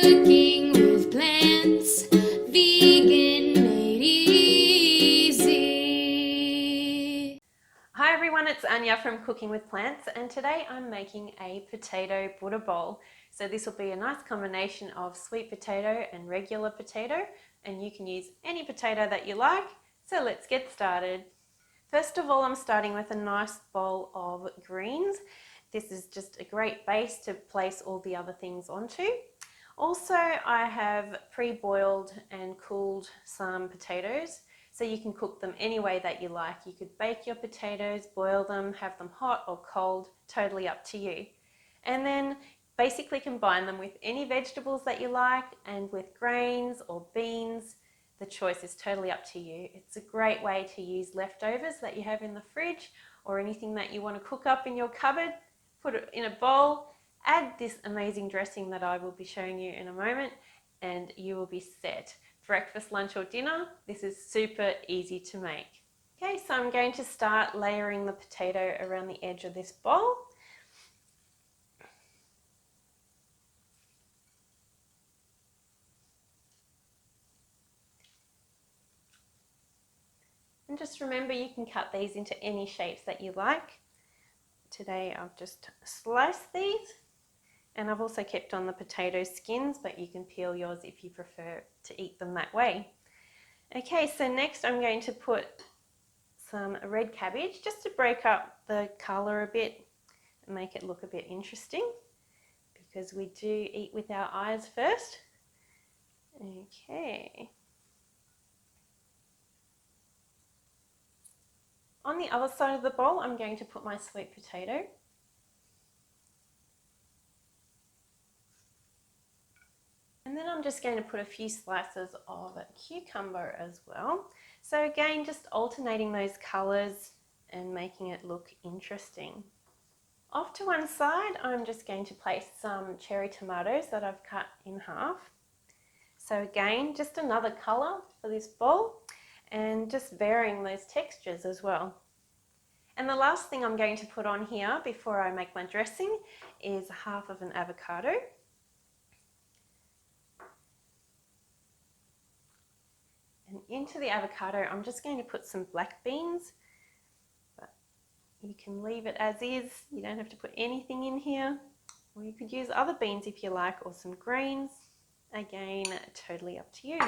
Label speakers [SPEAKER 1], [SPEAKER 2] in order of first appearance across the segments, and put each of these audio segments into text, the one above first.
[SPEAKER 1] Cooking with plants, vegan made easy.
[SPEAKER 2] Hi everyone, it's Anya from Cooking with Plants, and today I'm making a potato Buddha bowl. So this will be a nice combination of sweet potato and regular potato, and you can use any potato that you like. So let's get started. First of all, I'm starting with a nice bowl of greens. This is just a great base to place all the other things onto. Also, I have pre-boiled and cooled some potatoes, so you can cook them any way that you like. You could bake your potatoes, boil them, have them hot or cold, totally up to you. And then basically combine them with any vegetables that you like and with grains or beans. The choice is totally up to you. It's a great way to use leftovers that you have in the fridge or anything that you want to cook up in your cupboard. Put it in a bowl, add this amazing dressing that I will be showing you in a moment, and you will be set. Breakfast, lunch or dinner, this is super easy to make. Okay, so I'm going to start layering the potato around the edge of this bowl. And just remember, you can cut these into any shapes that you like. Today I've just sliced these, and I've also kept on the potato skins, but you can peel yours if you prefer to eat them that way. Okay, so next I'm going to put some red cabbage just to break up the colour a bit and make it look a bit interesting, because we do eat with our eyes first. Okay. On the other side of the bowl, I'm going to put my sweet potato. And then I'm just going to put a few slices of cucumber as well. So again, just alternating those colours and making it look interesting. Off to one side, I'm just going to place some cherry tomatoes that I've cut in half. So again, just another colour for this bowl, and just varying those textures as well. And the last thing I'm going to put on here before I make my dressing is half of an avocado. And into the avocado, I'm just going to put some black beans, but you can leave it as is. You don't have to put anything in here, or you could use other beans if you like, or some greens. Again, totally up to you.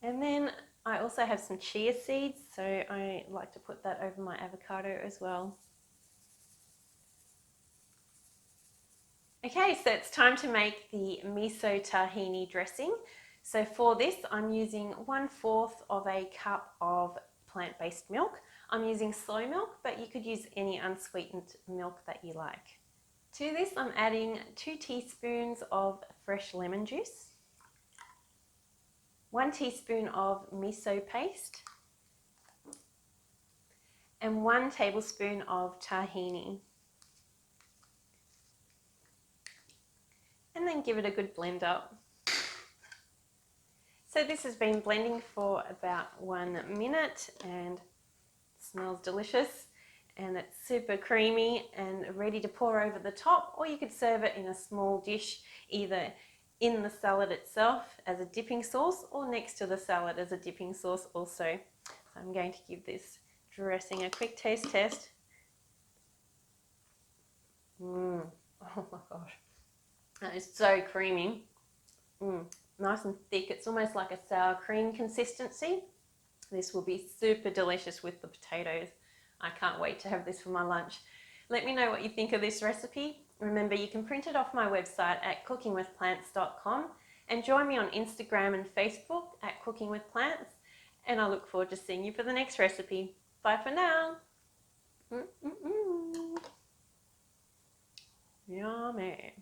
[SPEAKER 2] And then I also have some chia seeds, so I like to put that over my avocado as well. Okay, so it's time to make the miso tahini dressing. So for this, I'm using 1/4 of a cup of plant-based milk. I'm using soy milk, but you could use any unsweetened milk that you like. To this, I'm adding 2 teaspoons of fresh lemon juice, 1 teaspoon of miso paste, and 1 tablespoon of tahini. And then give it a good blend up. So this has been blending for about 1 minute and it smells delicious, and it's super creamy and ready to pour over the top, or you could serve it in a small dish, either in the salad itself as a dipping sauce or next to the salad as a dipping sauce also. So I'm going to give this dressing a quick taste test. Oh my gosh, that is so creamy. Nice and thick. It's almost like a sour cream consistency. This will be super delicious with the potatoes. I can't wait to have this for my lunch. Let me know what you think of this recipe. Remember, you can print it off my website at CookingWithPlants.com, and join me on Instagram and Facebook at Cooking with Plants, and I look forward to seeing you for the next recipe. Bye for now. Yummy.